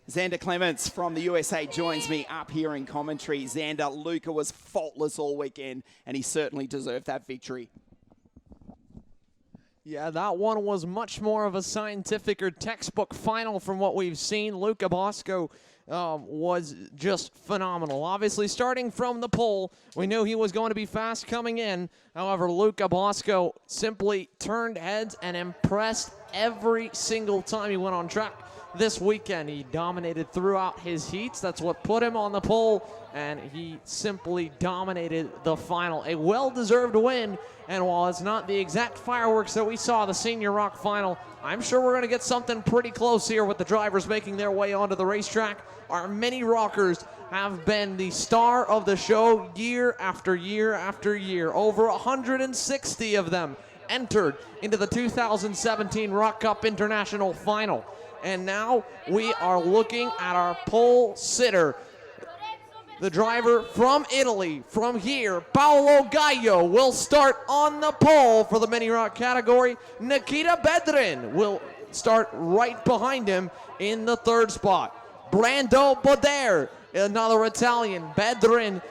Xander Clements from the USA joins me up here in commentary. Xander, Luca was faultless all weekend, and he certainly deserved that victory. Yeah, that one was much more of a scientific or textbook final from what we've seen. Luca Bosco was just phenomenal. Obviously, starting from the pole, we knew he was going to be fast coming in. However, Luca Bosco simply turned heads and impressed every single time he went on track this weekend. He dominated throughout his heats. That's what put him on the pole, and he simply dominated the final. A well-deserved win, and while it's not the exact fireworks that we saw the Senior Rok Final, I'm sure we're going to get something pretty close here with the drivers making their way onto the racetrack. Our mini rockers have been the star of the show year after year after year. Over 160 of them entered into the 2017 Rok Cup International Final. And now we are looking at our pole sitter, the driver from Italy, from here, Paolo Gallo, will start on the pole for the mini rock category. Nikita Bedrin will start right behind him in the third spot. Brando Boder, another Italian. Bedrin,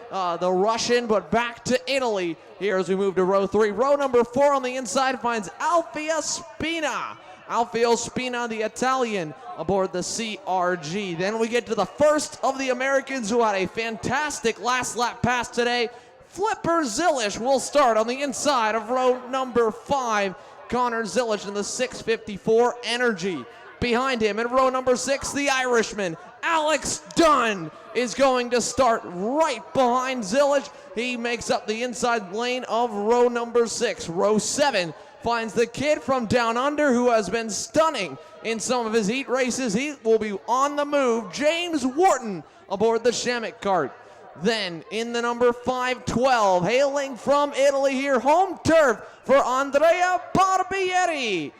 the Russian, but back to Italy here as we move to row 3. Row number 4 on the inside finds Alfio Spina. Alfio Spina, the Italian, aboard the CRG. Then we get to the first of the Americans who had a fantastic last lap pass today. Flipper Zilish will start on the inside of row number 5. Connor Zilish in the 654 Energy. Behind him in row number 6, the Irishman, Alex Dunn, is going to start right behind Zilish. He makes up the inside lane of row number 6. Row 7 finds the kid from down under who has been stunning in some of his heat races. He will be on the move. James Wharton aboard the Shamit cart. Then in the number 512, hailing from Italy here, home turf for Andrea Barbieri.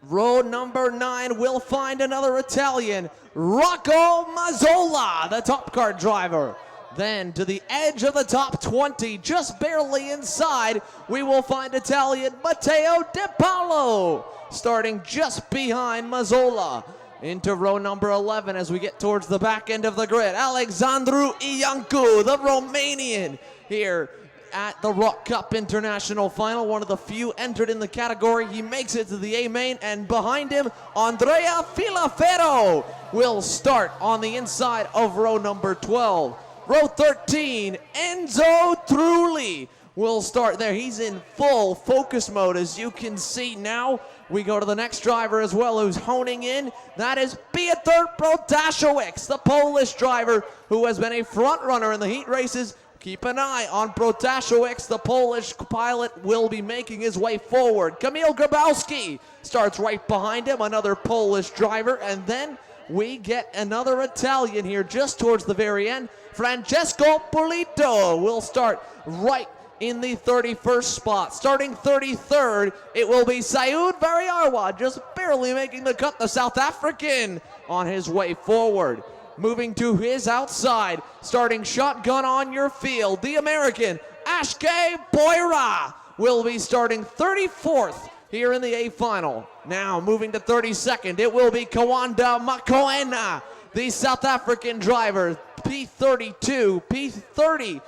Row number 9 will find another Italian, Rocco Mazzola, the top cart driver. Then to the edge of the top 20, just barely inside, we will find Italian Matteo De Paolo, starting just behind Mazzola. Into row number 11 as we get towards the back end of the grid. Alexandru Iancu, the Romanian, here at the Rok Cup International Final, one of the few entered in the category. He makes it to the A main, and behind him, Andrea Filaferro will start on the inside of row number 12. Row 13, Enzo Trulli will start there. He's in full focus mode, as you can see now. We go to the next driver as well who's honing in. That is Piotr Protasiewicz, the Polish driver who has been a front runner in the heat races. Keep an eye on Protasiewicz. The Polish pilot will be making his way forward. Kamil Grabowski starts right behind him, another Polish driver. And then we get another Italian here just towards the very end. Francesco Polito will start right in the 31st spot. Starting 33rd, it will be Saud Variarwa, just barely making the cut, the South African, on his way forward. Moving to his outside, starting shotgun on your field, the American, Ashke Boira, will be starting 34th here in the A final. Now moving to 32nd, it will be Kawanda Makoena, the South African driver, P32, P30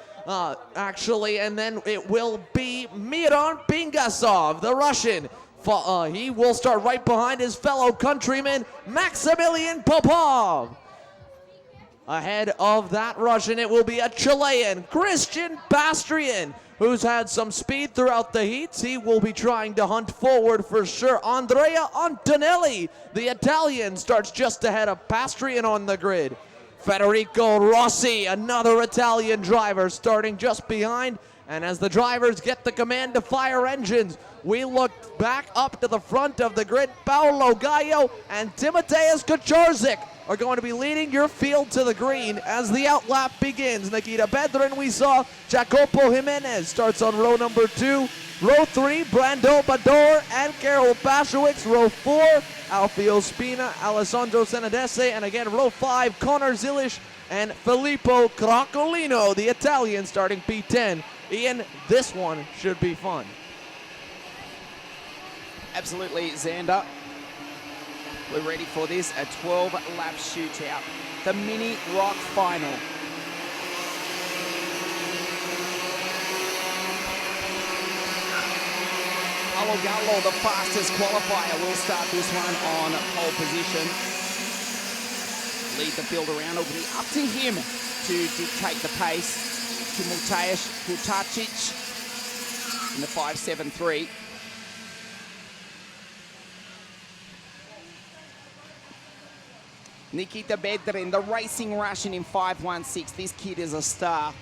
actually, and then it will be Miran Pingasov, the Russian. He will start right behind his fellow countryman, Maximilian Popov. Ahead of that Russian, it will be a Chilean, Christian Bastrian, who's had some speed throughout the heats. He will be trying to hunt forward for sure. Andrea Antonelli, the Italian, starts just ahead of Bastrian on the grid. Federico Rossi, another Italian driver, starting just behind. And as the drivers get the command to fire engines, we look back up to the front of the grid. Paolo Gallo and Timoteus Kaczorzik are going to be leading your field to the green as the outlap begins. Nikita Bedrin, we saw. Jacopo Jimenez starts on row number 2. Row 3, Brando Bador and Karol Paszewicz. Row 4, Alfio Spina, Alessandro Senadese. And again, row 5, Connor Zilish and Filippo Cracolino, the Italian, starting P10. Ian, this one should be fun. Absolutely, Xander. We're ready for this, a 12-lap shootout. The mini Rok Final. Gallo, the fastest qualifier, will start this one on pole position. Lead the field around. It'll be up to him to dictate the pace. Timoteusz Hutacic in the 5.73. Nikita Bedrin, the racing Russian in 5.16. This kid is a star.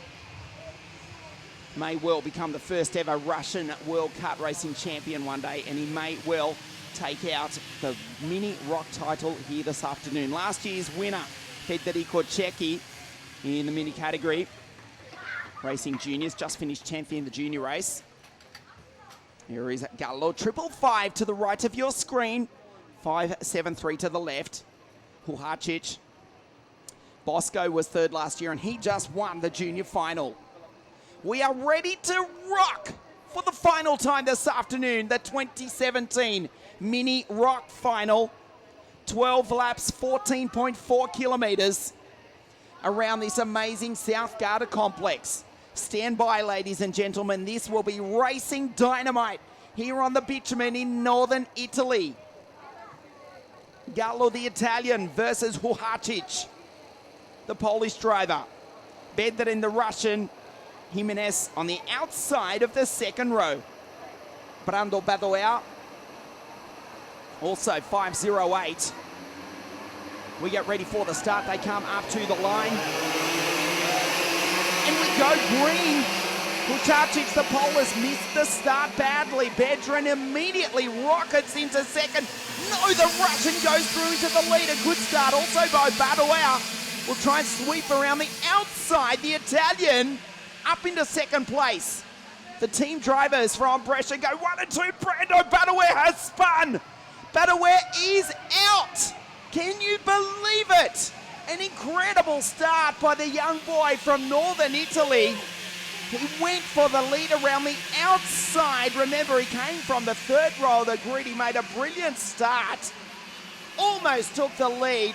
May well become the first ever Russian World Cup racing champion one day, and he may well take out the mini Rok title here this afternoon. Last year's winner, Federico Cecchi, in the mini category. Racing juniors, just finished 10th in the junior race. Here is Gallo, 555 to the right of your screen, 5.73 to the left. Hutacic. Bosco was third last year, and he just won the junior final. We are ready to rock for the final time this afternoon, the 2017 Mini Rok Final. 12 laps, 14.4 kilometres around this amazing South Garda complex. Stand by, ladies and gentlemen. This will be racing dynamite here on the bitumen in northern Italy. Gallo, the Italian, versus Hutacic, the Polish driver. Bedrin, the Russian. Jimenez on the outside of the second row. Brando Badoer, also 5.08. We get ready for the start. They come up to the line. And we go green. Hutacic, the Polish, missed the start badly. Bedrin immediately rockets into second. No, the Russian goes through into the lead. A good start also by Badoer. Will try and sweep around the outside. The Italian up into second place. The team drivers from Brescia go 1 and 2. Brando Badoer has spun. Badoer is out. Can you believe it? An incredible start by the young boy from northern Italy. He went for the lead around the outside. Remember, he came from the third row of the grid. He made a brilliant start. Almost took the lead,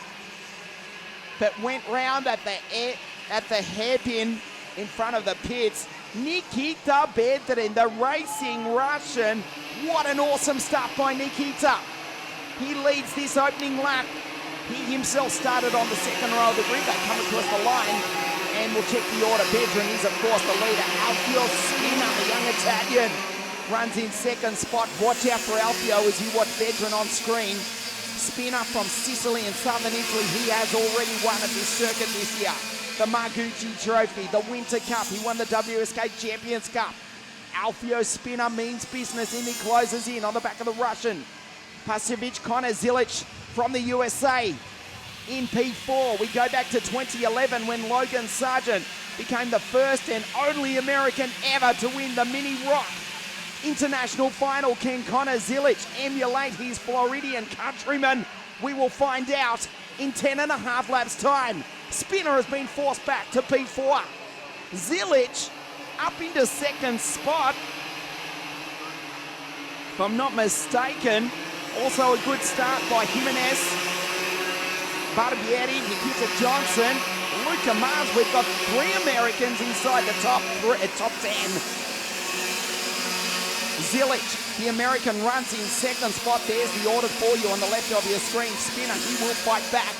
but went round at the hairpin in front of the pits. Nikita Bedrin, the racing Russian. What an awesome start by Nikita. He leads this opening lap. He himself started on the second row of the grid. They come across the line, and we'll check the order. Bedrin is, of course, the leader. Alfio Spina, the young Italian, runs in second spot. Watch out for Alfio as you watch Bedrin on screen. Spina from Sicily and southern Italy. He has already won at this circuit this year. The Margucci Trophy, the Winter Cup. He won the WSK Champions Cup. Alfio Spina means business, and he closes in on the back of the Russian. Pasevich, Connor Zilic from the USA in P4. We go back to 2011 when Logan Sargent became the first and only American ever to win the Mini Rok International Final. Can Connor Zilic emulate his Floridian countryman? We will find out in 10.5 laps time. Spinner has been forced back to P4. Zilic up into second spot. If I'm not mistaken, also a good start by Jimenez, Barbieri, Nikita Johnson, Luca Mars. We've got 3 Americans inside the top 10. Zilic, the American, runs in second spot. There's the order for you on the left of your screen. Spinner, he will fight back.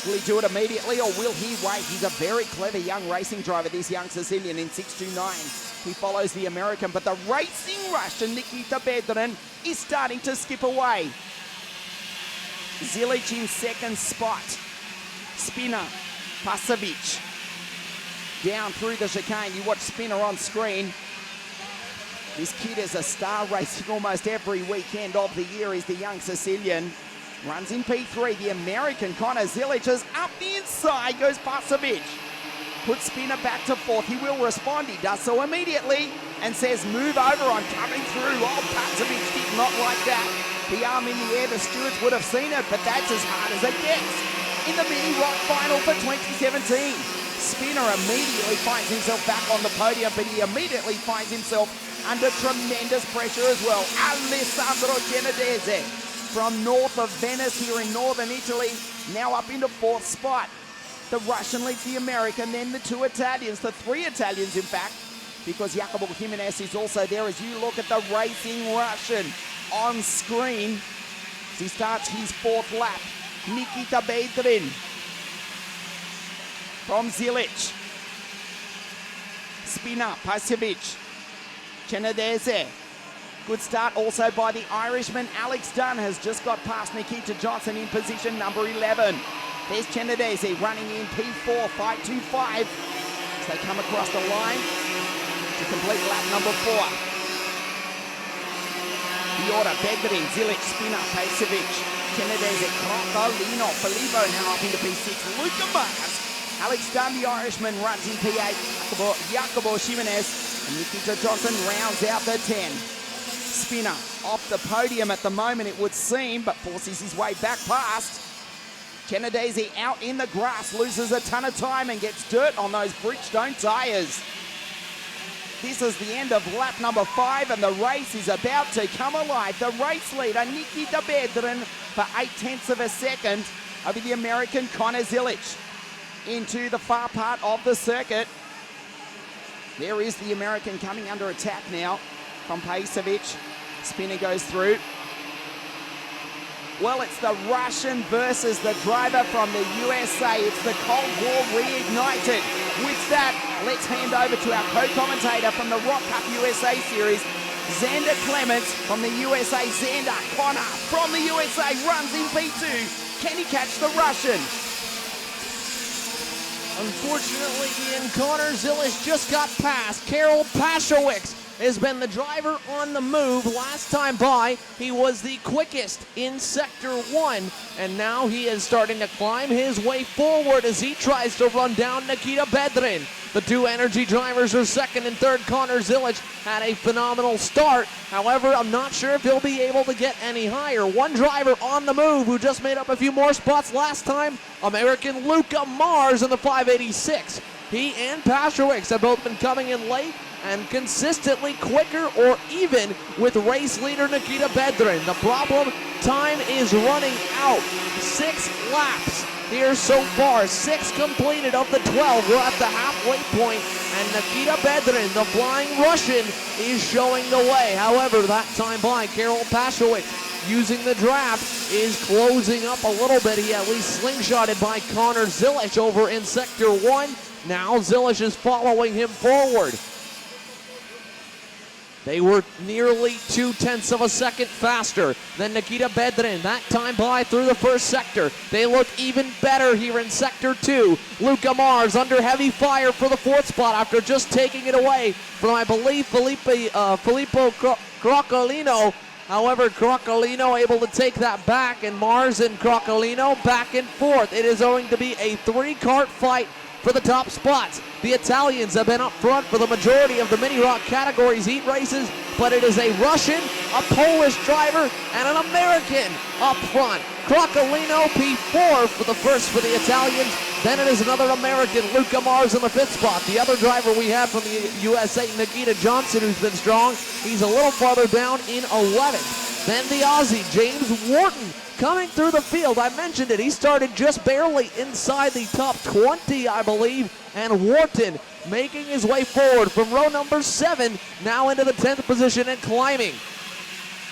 Will he do it immediately, or will he wait? He's a very clever young racing driver, this young Sicilian in 6.29. He follows the American, but the racing Russian, Nikita Bedrin, is starting to skip away. Zilic in second spot. Spinner, Pasevich, down through the chicane. You watch Spinner on screen. This kid is a star, racing almost every weekend of the year. Is the young Sicilian. Runs in P3. The American Connor Zilic is up the inside. Goes Pasevich. Puts Spinner back to fourth. He will respond. He does so immediately and says, move over, I'm coming through. Oh, Pasevich did not like that. The arm in the air, the stewards would have seen it, but that's as hard as it gets. In the Mini Rok Final for 2017. Spinner immediately finds himself back on the podium, but he immediately finds himself under tremendous pressure as well. Alessandro Genovese from north of Venice here in northern Italy, now up into 4th spot. The Russian leads the American, then the 2 Italians, the 3 Italians in fact, because Jacopo Jimenez is also there as you look at the racing Russian on screen. As he starts his 4th lap. Nikita Bedrin from Zilic. Spina, Pasevic, Cenedese. Good start also by the Irishman. Alex Dunn has just got past Nikita Johnson in position number 11. There's Cenedese running in P4, 5.25 as they come across the line to complete lap number 4. The order, Bedrin, Zilic, Spina, Pasevic, Cenedese, Crocolino, Filippo now up into P6, Luca Mars. Alex Dunn, the Irishman, runs in P8. Jacopo Jimenez and Nikita Johnson rounds out the 10. Spina off the podium at the moment, it would seem, but forces his way back past. Cenedese out in the grass, loses a ton of time and gets dirt on those Bridgestone tyres. This is the end of lap number 5 and the race is about to come alive. The race leader, Nikita Bedrin, for 0.8 of a second over the American Connor Zilic. Into the far part of the circuit. There is the American coming under attack now from Pasevic. Spinner goes through. Well, it's the Russian versus the driver from the USA. It's the Cold War reignited. With that, let's hand over to our co-commentator from the Rok Cup USA Series, Xander Clements from the USA. Xander, Connor from the USA runs in P2. Can he catch the Russian? Unfortunately, Ian, Connor Zilic just got past. Karol Paszewicz has been the driver on the move. Last time by, he was the quickest in Sector 1, and now he is starting to climb his way forward as he tries to run down Nikita Bedrin. The 2 energy drivers are 2nd and 3rd. Connor Zilic had a phenomenal start. However, I'm not sure if he'll be able to get any higher. One driver on the move who just made up a few more spots last time, American Luca Mars in the 586. He and Paszewicz have both been coming in late and consistently quicker or even with race leader Nikita Bedrin. The problem, time is running out. 6 laps here so far, 6 completed of the 12. We're at the halfway point, and Nikita Bedrin, the flying Russian, is showing the way. However, that time by, Karol Paszewicz, using the draft, is closing up a little bit. He at least slingshotted by Connor Zilic over in Sector 1. Now Zilic is following him forward. They were nearly 0.2 of a second faster than Nikita Bedrin. That time by through the first sector. They look even better here in Sector 2. Luca Mars under heavy fire for the 4th spot after just taking it away from, I believe, Filippo Crocolino. However, Crocolino able to take that back, and Mars and Crocolino back and forth. It is going to be a 3-kart fight for the top spots. The Italians have been up front for the majority of the mini rock categories heat races, but it is a Russian, a Polish driver, and an American up front. Crocolino P4 for the first for the Italians. Then it is another American, Luca Mars in the 5th spot. The other driver we have from the USA, Nikita Johnson, who's been strong. He's a little farther down in 11th. Then the Aussie, James Wharton, coming through the field. I mentioned it. He started just barely inside the top 20, I believe. And Wharton making his way forward from row number 7, now into the 10th position and climbing.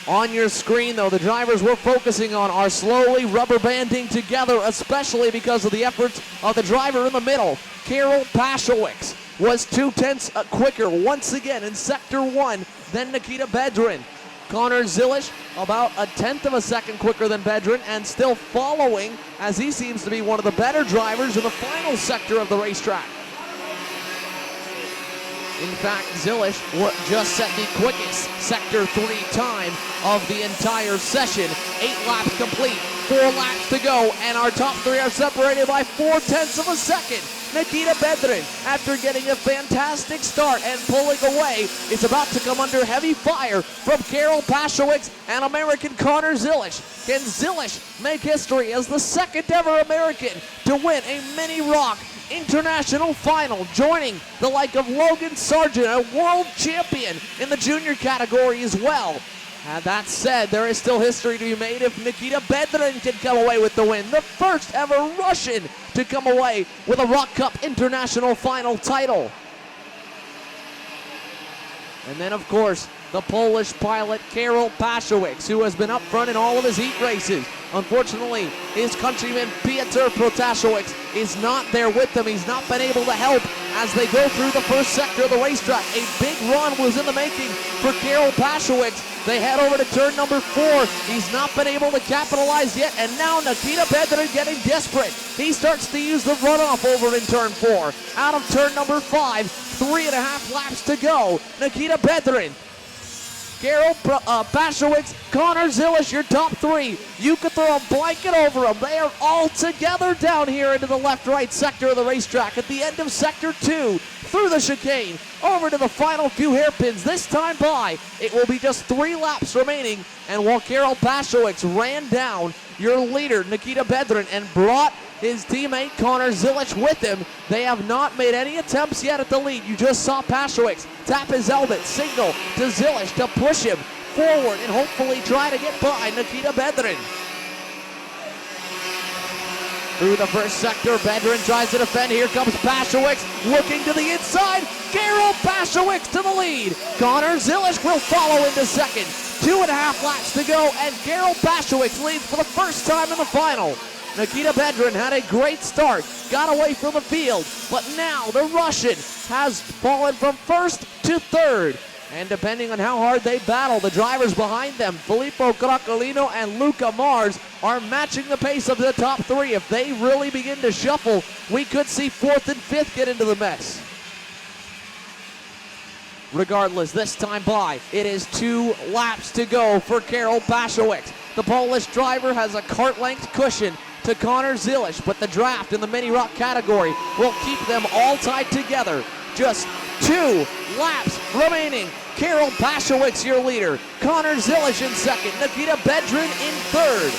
On your screen, though, the drivers we're focusing on are slowly rubber banding together, especially because of the efforts of the driver in the middle. Karol Paszewicz was 0.2 quicker once again in Sector 1 than Nikita Bedrin. Connor Zilic about 0.1 of a second quicker than Bedrin and still following, as he seems to be one of the better drivers in the final sector of the racetrack. In fact, Zilic just set the quickest Sector 3 time of the entire session. 8 laps complete, 4 laps to go, and our top 3 are separated by 0.4 of a second. Nikita Bedrin, after getting a fantastic start and pulling away, is about to come under heavy fire from Karol Paszewicz and American Connor Zilic. Can Zilic make history as the 2nd ever American to win a mini rock international final, joining the like of Logan Sargent, a world champion in the junior category as well? And that said, there is still history to be made if Nikita Bedrin can come away with the win. The first ever Russian to come away with a Rok Cup International Final title. And then, of course, the Polish pilot Karol Paszczewicz, who has been up front in all of his heat races. Unfortunately, his countryman Piotr Protasiewicz is not there with them. He's not been able to help as they go through the first sector of the racetrack. A big run was in the making for Karol Paszczewicz. They head over to turn number 4. He's not been able to capitalize yet, and now Nikita Bedrin getting desperate. He starts to use the runoff over in turn 4. Out of turn number 5, 3.5 laps to go. Nikita Bedrin, Karol Paszczewicz, Connor Zilisch, your top 3. You could throw a blanket over them. They are all together down here into the left-right sector of the racetrack. At the end of sector 2, through the chicane, over to the final few hairpins. This time by, it will be just 3 laps remaining. And while Karol Paszczewicz ran down your leader, Nikita Bedrin, and brought his teammate Connor Zilisch with him, they have not made any attempts yet at the lead. You just saw Paszczewicz tap his helmet, signal to Zilisch to push him forward and hopefully try to get by Nikita Bedrin. Through the first sector, Bedrin tries to defend. Here comes Paszczewicz looking to the inside. Karol Paszczewicz to the lead. Connor Zilisch will follow into second. 2.5 laps to go, and Karol Paszczewicz leads for the first time in the final. Nikita Bedrin had a great start, got away from the field, but now the Russian has fallen from first to third. And depending on how hard they battle, the drivers behind them, Filippo Croccolino and Luca Mars, are matching the pace of the top 3. If they really begin to shuffle, we could see 4th and 5th get into the mess. Regardless, this time by, it is 2 laps to go for Karol Paszczewicz. The Polish driver has a cart-length cushion to Connor Zilisch, but the draft in the mini rock category will keep them all tied together. Just 2 laps remaining. Karol Paszczewicz, your leader. Connor Zilisch in second. Nikita Bedrin in third.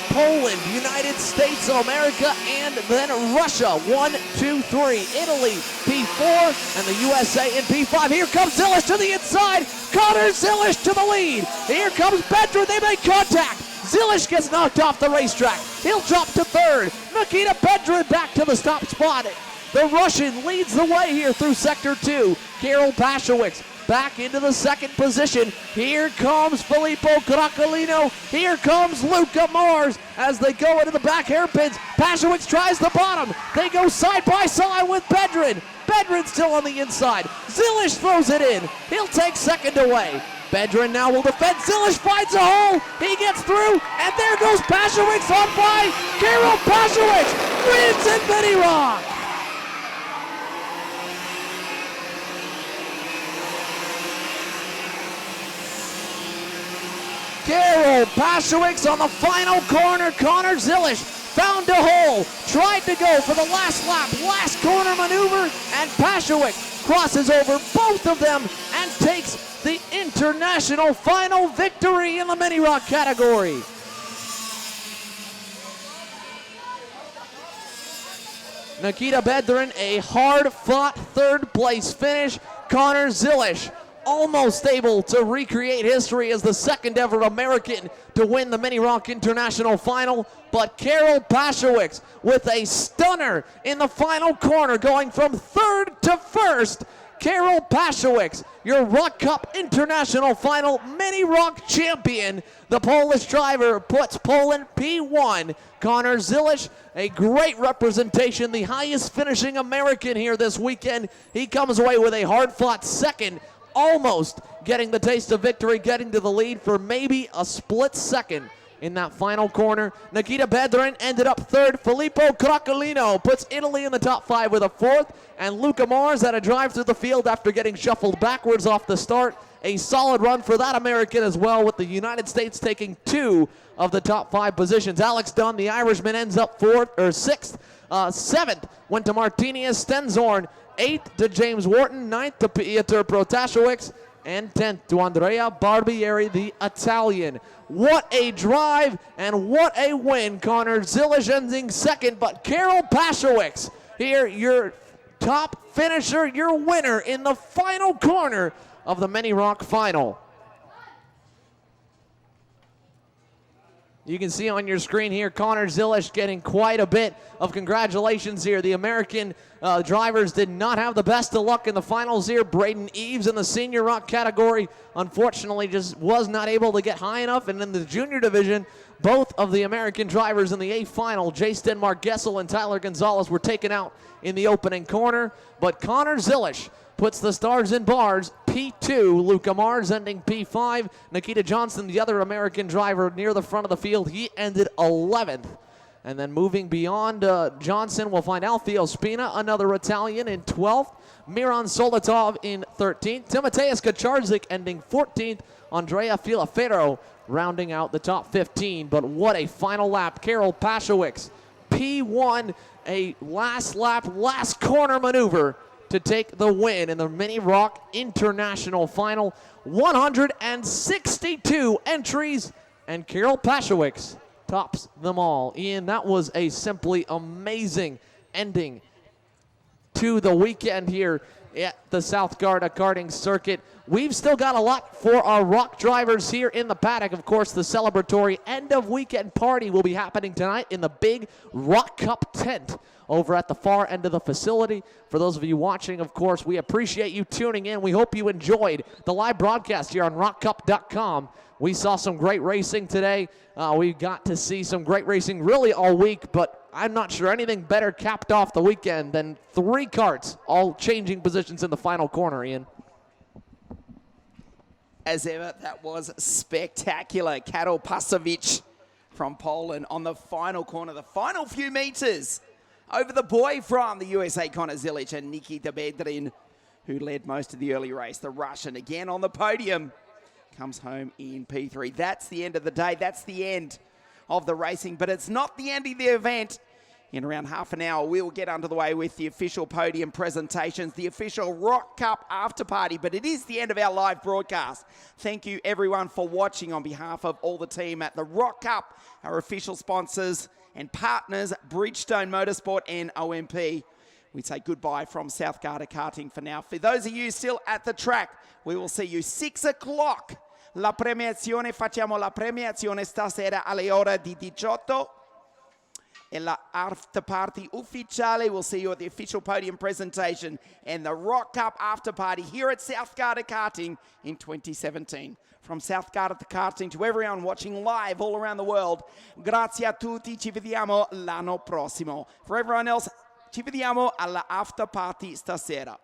Poland, United States of America, and then Russia. 1, 2, 3. Italy, P4, and the USA in P5. Here comes Zilisch to the inside. Connor Zilisch to the lead. Here comes Bedrin. They make contact. Zilisch gets knocked off the racetrack. He'll drop to third. Nikita Bedrin back to the stop spot. The Russian leads the way here through sector 2. Karol Paszczewicz back into the second position. Here comes Filippo Croccolino. Here comes Luca Mars as they go into the back hairpins. Paszczewicz tries the bottom. They go side by side with Bedrin. Bedrin still on the inside. Zilisch throws it in. He'll take second away. Bedrin now will defend. Zilisch finds a hole. He gets through, and there goes Paszczewicz on by. Karol Paszczewicz wins in Mini Rock. Karol Paszczewicz on the final corner. Connor Zilisch found a hole, tried to go for the last lap, last corner maneuver, and Paszczewicz crosses over both of them and takes the international final victory in the mini rock category. Nikita Bedrin, a hard-fought third-place finish. Connor Zilisch almost able to recreate history as the second ever American to win the Mini Rock International Final, but Karol Paszczewicz with a stunner in the final corner, going from third to first. Karol Paszczewicz, your Rok Cup International Final Mini Rock champion. The Polish driver puts Poland P1. Connor Zilisch, a great representation, the highest finishing American here this weekend. He comes away with a hard-fought second, almost getting the taste of victory, getting to the lead for maybe a split second in that final corner. Nikita Bedrin ended up third. Filippo Croccolino puts Italy in the top 5 with a 4th. And Luca Mars had a drive through the field after getting shuffled backwards off the start. A solid run for that American as well, with the United States taking 2 of the top 5 positions. Alex Dunn, the Irishman, ends up 6th. 7th went to Martinius Stenzorn. 8th to James Wharton. 9th to Piotr Protasiewicz. And 10th to Andrea Barbieri, the Italian. What a drive and what a win. Connor Zilisch ending second, but Karol Paszczewicz here, your top finisher, your winner in the final corner of the Mini Rock Final. You can see on your screen here, Connor Zilisch getting quite a bit of congratulations here. The American drivers did not have the best of luck in the finals here. Braden Eves in the senior rock category, unfortunately, just was not able to get high enough. And in the junior division, both of the American drivers in the A final, Jay Stenmark Gessel and Tyler Gonzalez, were taken out in the opening corner. But Connor Zilisch puts the stars in bars. P2, Luca Mars ending P5. Nikita Johnson, the other American driver near the front of the field, he ended 11th. And then moving beyond Johnson, we'll find Alfio Spina, another Italian, in 12th. Miran Solotov in 13th. Timoteus Kacharzik ending 14th. Andrea Filafero rounding out the top 15. But what a final lap. Karol Paszewicz, P1, a last lap, last corner maneuver to take the win in the Mini Rock International Final. 162 entries, and Karol Paszewicz tops them all. Ian, that was a simply amazing ending to the weekend here at the South Garda karting circuit. We've still got a lot for our Rok drivers here in the paddock. Of course, the celebratory end of weekend party will be happening tonight in the big Rok Cup tent over at the far end of the facility. For those of you watching, of course, we appreciate you tuning in. We hope you enjoyed the live broadcast here on RokCup.com. We saw some great racing today. We got to see some great racing really all week, but I'm not sure anything better capped off the weekend than 3 karts all changing positions in the final corner, Ian. As ever, that was spectacular. Karol Paszewicz from Poland on the final corner, the final few meters over the boy from the USA, Connor Zilisch, and Nikita Bedrin, who led most of the early race. The Russian again on the podium comes home in P3. That's the end of the day. That's the end of the racing, but it's not the end of the event. In around half an hour, we will get underway with the official podium presentations, the official Rok Cup after party, but it is the end of our live broadcast. Thank you, everyone, for watching on behalf of all the team at the Rok Cup, our official sponsors and partners, Bridgestone Motorsport and OMP. We say goodbye from South Garda Karting for now. For those of you still at the track, we will see you 6 o'clock. La premiazione, facciamo la premiazione stasera alle ore di 18. And la after party ufficiale, we'll see you at the official podium presentation and the Rok Cup after party here at South Garda Karting in 2017. From South Garda Karting to everyone watching live all around the world, grazie a tutti, ci vediamo l'anno prossimo. For everyone else, ci vediamo alla after party stasera.